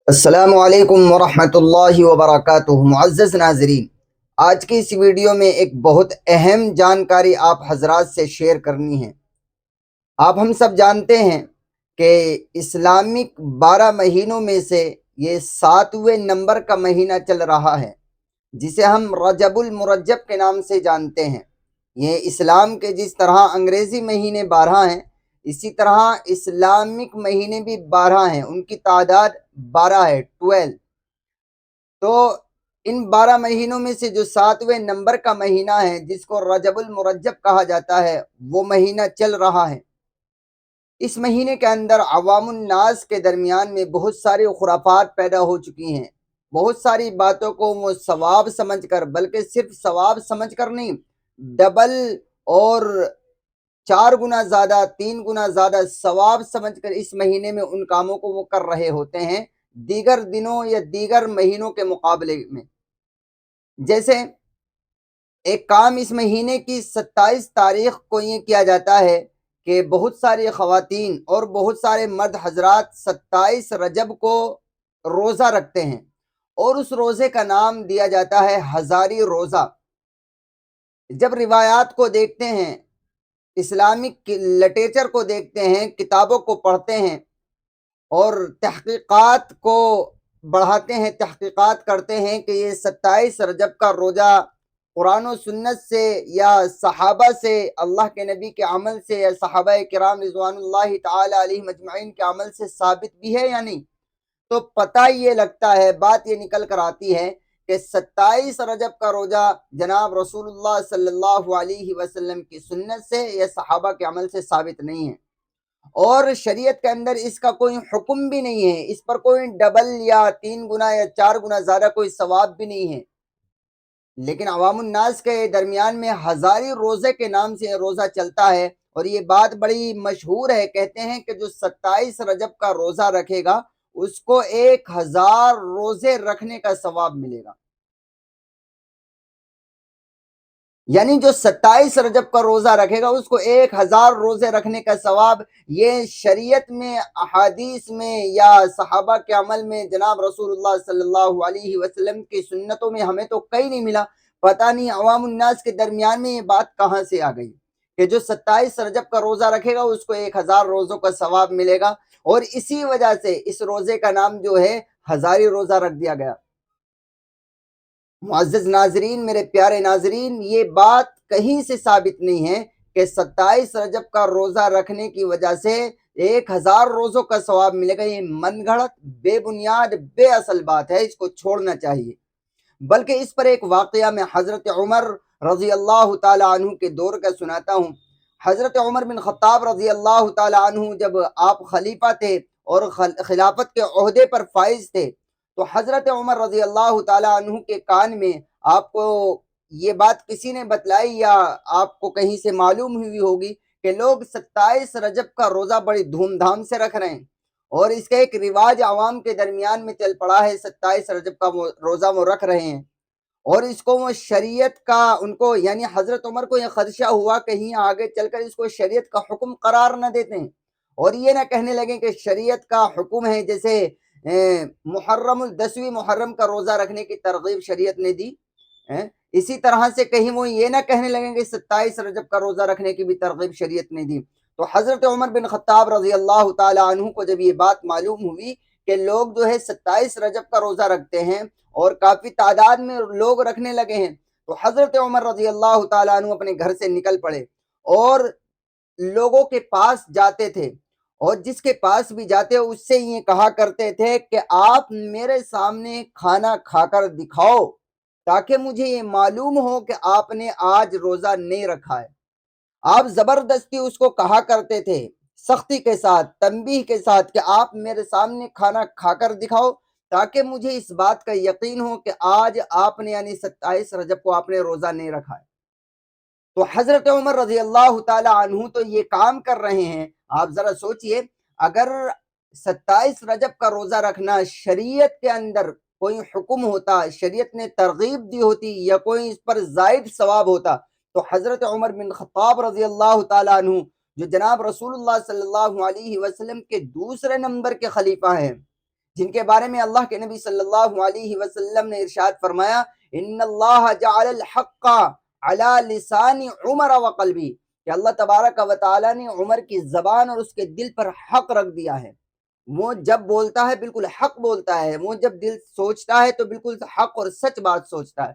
السلام علیکم ورحمۃ اللہ وبرکاتہ۔ معزز ناظرین، آج کی اس ویڈیو میں ایک بہت اہم جانکاری آپ حضرات سے شیئر کرنی ہے۔ آپ ہم سب جانتے ہیں کہ اسلامک 12 مہینوں میں سے یہ 7ویں نمبر کا مہینہ چل رہا ہے، جسے ہم رجب المرجب کے نام سے جانتے ہیں۔ یہ اسلام کے جس طرح انگریزی مہینے 12 ہیں، اسی طرح اسلامک مہینے بھی 12 ہیں، ان کی تعداد 12 ہے، 12۔ تو ان 12 مہینوں میں سے جو 7ویں نمبر کا مہینہ ہے، جس کو رجب المرجب کہا جاتا ہے، وہ مہینہ چل رہا ہے۔ اس مہینے کے اندر عوام الناس کے درمیان میں بہت ساری خرافات پیدا ہو چکی ہیں۔ بہت ساری باتوں کو وہ ثواب سمجھ کر، بلکہ صرف ثواب سمجھ کر نہیں، ڈبل اور 4 گنا زیادہ، 3 گنا زیادہ ثواب سمجھ کر اس مہینے میں ان کاموں کو وہ کر رہے ہوتے ہیں، دیگر دنوں یا دیگر مہینوں کے مقابلے میں۔ جیسے ایک کام اس مہینے کی 27 تاریخ کو یہ کیا جاتا ہے کہ بہت ساری خواتین اور بہت سارے مرد حضرات 27 رجب کو روزہ رکھتے ہیں، اور اس روزے کا نام دیا جاتا ہے ہزاری روزہ۔ جب روایات کو دیکھتے ہیں، اسلامک لٹریچر کو دیکھتے ہیں، کتابوں کو پڑھتے ہیں اور تحقیقات کو بڑھاتے ہیں، تحقیقات کرتے ہیں کہ یہ 27 رجب کا روزہ قرآن و سنت سے یا صحابہ سے، اللہ کے نبی کے عمل سے یا صحابہ کرام رضوان اللہ تعالی علیہم اجمعین کے عمل سے ثابت بھی ہے یا نہیں، تو پتہ یہ لگتا ہے، بات یہ نکل کر آتی ہے کہ 27 رجب کا روزہ جناب رسول اللہ صلی اللہ علیہ وسلم کی سنت سے یا صحابہ کے عمل سے ثابت نہیں ہے، اور شریعت کے اندر اس کا کوئی حکم بھی نہیں ہے، اس پر کوئی ڈبل یا 3 گنا یا 4 گنا زیادہ کوئی ثواب بھی نہیں ہے۔ لیکن عوام الناس کے درمیان میں ہزاری روزے کے نام سے روزہ چلتا ہے، اور یہ بات بڑی مشہور ہے۔ کہتے ہیں کہ جو 27 رجب کا روزہ رکھے گا، اس کو 1000 روزے رکھنے کا ثواب ملے گا۔ یعنی جو 27 رجب کا روزہ رکھے گا، اس کو 1000 روزے رکھنے کا ثواب۔ یہ شریعت میں، احادیث میں یا صحابہ کے عمل میں، جناب رسول اللہ صلی اللہ علیہ وسلم کی سنتوں میں ہمیں تو کہیں نہیں ملا۔ پتہ نہیں عوام الناس کے درمیان میں یہ بات کہاں سے آ گئی کہ جو 27 رجب کا روزہ رکھے گا، اس کو 1000 روزوں کا ثواب ملے گا، اور اسی وجہ سے اس روزے کا نام جو ہے ہزاری روزہ رکھ دیا گیا۔ معزز ناظرین، میرے پیارے ناظرین، یہ بات کہیں سے ثابت نہیں ہے کہ 27 رجب کا روزہ رکھنے کی وجہ سے 1000 روزوں کا ثواب ملے گا۔ یہ من گھڑت، بے بنیاد، بے اصل بات ہے، اس کو چھوڑنا چاہیے۔ بلکہ اس پر ایک واقعہ میں حضرت عمر رضی اللہ تعالی عنہ کے دور کا سناتا ہوں۔ حضرت عمر بن خطاب رضی اللہ تعالی عنہ جب آپ خلیفہ تھے اور خلافت کے عہدے پر فائز تھے، تو حضرت عمر رضی اللہ تعالی عنہ کے کان میں، آپ کو یہ بات کسی نے بتلائی یا آپ کو کہیں سے معلوم ہوئی ہوگی کہ لوگ 27 رجب کا روزہ بڑی دھوم دھام سے رکھ رہے ہیں، اور اس کا ایک رواج عوام کے درمیان میں چل پڑا ہے۔ 27 رجب کا روزہ وہ رکھ رہے ہیں، اور اس کو وہ شریعت کا، ان کو یعنی حضرت عمر کو یہ خدشہ ہوا کہیں آگے چل کر اس کو شریعت کا حکم قرار نہ دیتے ہیں، اور یہ نہ کہنے لگیں کہ شریعت کا حکم ہے۔ جیسے محرم 10ویں محرم کا روزہ رکھنے کی ترغیب شریعت نے دی، اسی طرح سے کہیں وہ یہ نہ کہنے لگیں کہ 27 رجب کا روزہ رکھنے کی بھی ترغیب شریعت نے دی۔ تو حضرت عمر بن خطاب رضی اللہ تعالی عنہ کو جب یہ بات معلوم ہوئی کہ لوگ جو ہے 27 رجب کا روزہ رکھتے ہیں اور کافی تعداد میں لوگ رکھنے لگے ہیں، تو حضرت عمر رضی اللہ تعالی عنہ اپنے گھر سے نکل پڑے اور لوگوں کے پاس جاتے تھے، اور جس کے پاس بھی جاتے اس سے یہ کہا کرتے تھے کہ آپ میرے سامنے کھانا کھا کر دکھاؤ، تاکہ مجھے یہ معلوم ہو کہ آپ نے آج روزہ نہیں رکھا ہے۔ آپ زبردستی اس کو کہا کرتے تھے، سختی کے ساتھ، تنبیہ کے ساتھ، کہ آپ میرے سامنے کھانا کھا کر دکھاؤ، تاکہ مجھے اس بات کا یقین ہو کہ آج آپ نے یعنی 27 رجب کو آپ نے روزہ نہیں رکھا ہے۔ تو حضرت عمر رضی اللہ تعالی عنہ تو یہ کام کر رہے ہیں۔ آپ ذرا سوچئے، اگر 27 رجب کا روزہ رکھنا شریعت کے اندر کوئی حکم ہوتا، شریعت نے ترغیب دی ہوتی یا کوئی اس پر زائد ثواب ہوتا، تو حضرت عمر بن خطاب رضی اللہ تعالی عنہ، جو جناب رسول اللہ صلی اللہ علیہ وسلم کے دوسرے نمبر کے خلیفہ ہیں، جن کے بارے میں اللہ کے نبی صلی اللہ علیہ وسلم نے ارشاد فرمایا ان اللہ جعل الحق علی لسان عمر وقلبی، کہ اللہ تبارک و تعالی نے عمر کی زبان اور اس کے دل پر حق رکھ دیا ہے۔ وہ جب بولتا ہے بالکل حق بولتا ہے، وہ جب دل سوچتا ہے تو بالکل حق اور سچ بات سوچتا ہے۔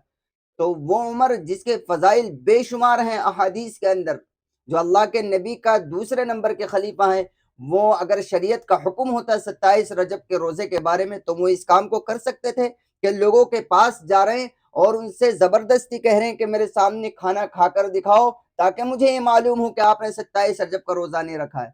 تو وہ عمر جس کے فضائل بے شمار ہیں احادیث کے اندر، جو اللہ کے نبی کا دوسرے نمبر کے خلیفہ ہیں، وہ اگر شریعت کا حکم ہوتا 27 رجب کے روزے کے بارے میں تو وہ اس کام کو کر سکتے تھے کہ لوگوں کے پاس جا رہے ہیں اور ان سے زبردستی کہہ رہے ہیں کہ میرے سامنے کھانا کھا کر دکھاؤ تاکہ مجھے یہ معلوم ہو کہ آپ نے 27 رجب کا روزہ نہیں رکھا ہے۔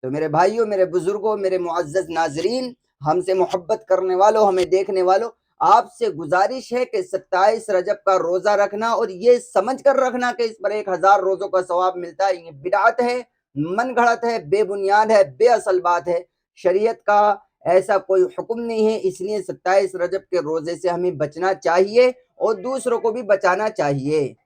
تو میرے بھائیوں، میرے بزرگوں، میرے معزز ناظرین، ہم سے محبت کرنے والوں، ہمیں دیکھنے والوں، آپ سے گزارش ہے کہ 27 رجب کا روزہ رکھنا اور یہ سمجھ کر رکھنا کہ اس پر 1000 روزوں کا ثواب ملتا ہے، یہ بدعت ہے، من گھڑت ہے، بے بنیاد ہے، بے اصل بات ہے۔ شریعت کا ایسا کوئی حکم نہیں ہے، اس لیے 27 رجب کے روزے سے ہمیں بچنا چاہیے اور دوسروں کو بھی بچانا چاہیے۔